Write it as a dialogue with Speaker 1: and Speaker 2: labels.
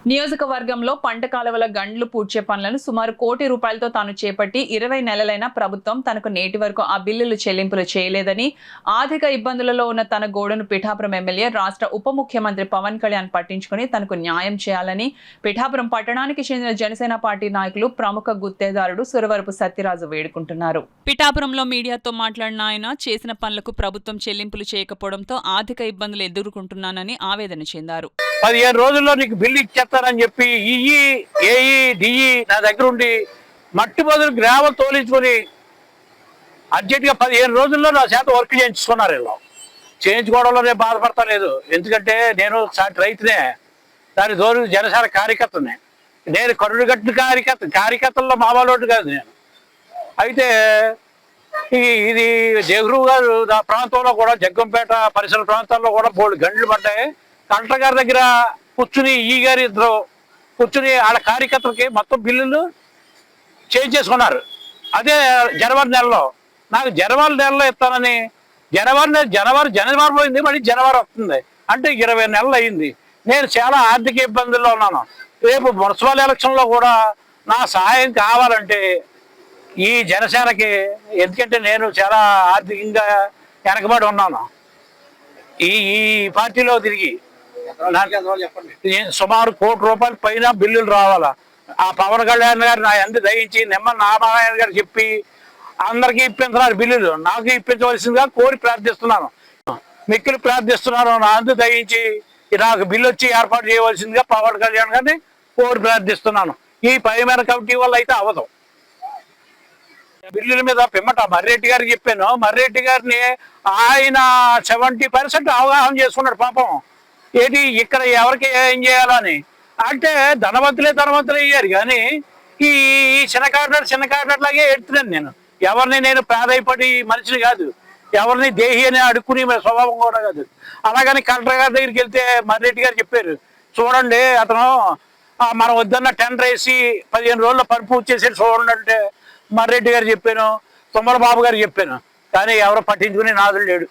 Speaker 1: నియోజకవర్గంలో పంట కాలువల గండ్లు పూడ్చే పనులను సుమారు ₹1 కోటి తాను చేపట్టి 20 నెలలైన ప్రభుత్వం తనకు నేటి వరకు ఆ బిల్లులు చెల్లింపులు చేయలేదని, ఆర్థిక ఇబ్బందులలో ఉన్న తన గోడును పిఠాపురం ఎమ్మెల్యే, రాష్ట్ర ఉప ముఖ్యమంత్రి పవన్ కళ్యాణ్ పట్టించుకుని తనకు న్యాయం చేయాలని పిఠాపురం పట్టణానికి చెందిన జనసేన పార్టీ నాయకులు, ప్రముఖ గుత్తేదారుడు సురవరపు సత్యరాజు వేడుకుంటున్నారు. పిఠాపురంలో మీడియాతో మాట్లాడిన ఆయన, చేసిన పనులకు ప్రభుత్వం చెల్లింపులు చేయకపోవడంతో ఆర్థిక ఇబ్బందులు ఎదుర్కొంటున్నానని ఆవేదన చెందారు.
Speaker 2: 15 రోజుల్లో నీకు బిల్లు ఇచ్చేస్తారని చెప్పి ఏఈ డిఈ నా దగ్గర ఉండి మట్టి బదులు గ్రావెల్ తోలించుకొని అర్జెంటుగా 15 రోజుల్లో నా చేత వర్క్ చేయించుకున్నారు. వీళ్ళు చేయించుకోవడంలో నేను బాధపడతా లేదు, ఎందుకంటే నేను సాటి రైతునే, దాని దోరు జనసేన కార్యకర్తనే. నేను కరుడుగట్టిన కార్యకర్తల్లో మామూలు కాదు నేను. అయితే ఇది జగరు గారు నా ప్రాంతంలో కూడా, జగ్గంపేట పరిసర ప్రాంతాల్లో కూడా బోల్డ్ గంటలు పడ్డాయి. కలెక్టర్ గారి దగ్గర కూర్చుని గారు ఇద్దరు కూర్చుని వాళ్ళ కార్యకర్తలకి మొత్తం బిల్లులు చేయించేసుకున్నారు. అదే జనవరి నెలలో నాకు జనవరి నెలలో ఇస్తానని, జనవరి పోయింది, మళ్ళీ జనవరి వస్తుంది అంటే 20 నెలలు అయింది. నేను చాలా ఆర్థిక ఇబ్బందుల్లో ఉన్నాను. రేపు మున్సిపల్ ఎలక్షన్లో కూడా నా సహాయం కావాలంటే ఈ జనసేనకి, ఎందుకంటే నేను చాలా ఆర్థికంగా వెనకబడి ఉన్నాను. ఈ పార్టీలో తిరిగి సుమారు ₹1 కోటి పైన బిల్లులు రావాలా. ఆ పవన్ కళ్యాణ్ గారు నా ఎంత దయించి నిమ్మల నారాయణ గారు చెప్పి అందరికీ ఇప్పించున్నారు బిల్లులు. నాకు ఇప్పించవలసిందిగా కోరి ప్రార్థిస్తున్నాను, మిక్కిలి ప్రార్థిస్తున్నాను. నా అందు దయించి నాకు బిల్లు వచ్చి ఏర్పాటు చేయవలసిందిగా పవన్ కళ్యాణ్ గారిని కోరి ప్రార్థిస్తున్నాను. ఈ పైమైన కమిటీ వల్ల అయితే అవ్వదు. బిల్లుల మీద పిమ్మట మర్రెడ్డి గారికి చెప్పాను. మర్రెడ్డి గారిని ఆయన 70% అవగాహన చేసుకున్నాడు పాపం. ఏంటి ఇక్కడ ఎవరికి ఏం చేయాలని అంటే ధనవంతులే అయ్యారు, కానీ ఈ చిన్నకాటలాగే ఎడుతున్నాను నేను. ఎవరిని నేను ప్రాధాయపడి మనిషిని కాదు, ఎవరిని దేహి అని అడుక్కుని స్వభావం కూడా కాదు. అలాగని కలెక్టర్ గారి దగ్గరికి వెళ్తే మర్రెడ్డి గారు చెప్పారు, చూడండి అతను మనం వద్దన్న టెండర్ వేసి 15 రోజుల్లో పని పూర్తి చేసి చూడండి అంటే మర్రెడ్డి గారు చెప్పాను, తుమ్మల బాబు గారు చెప్పాను, కానీ ఎవరు పట్టించుకుని నాదులు లేడు.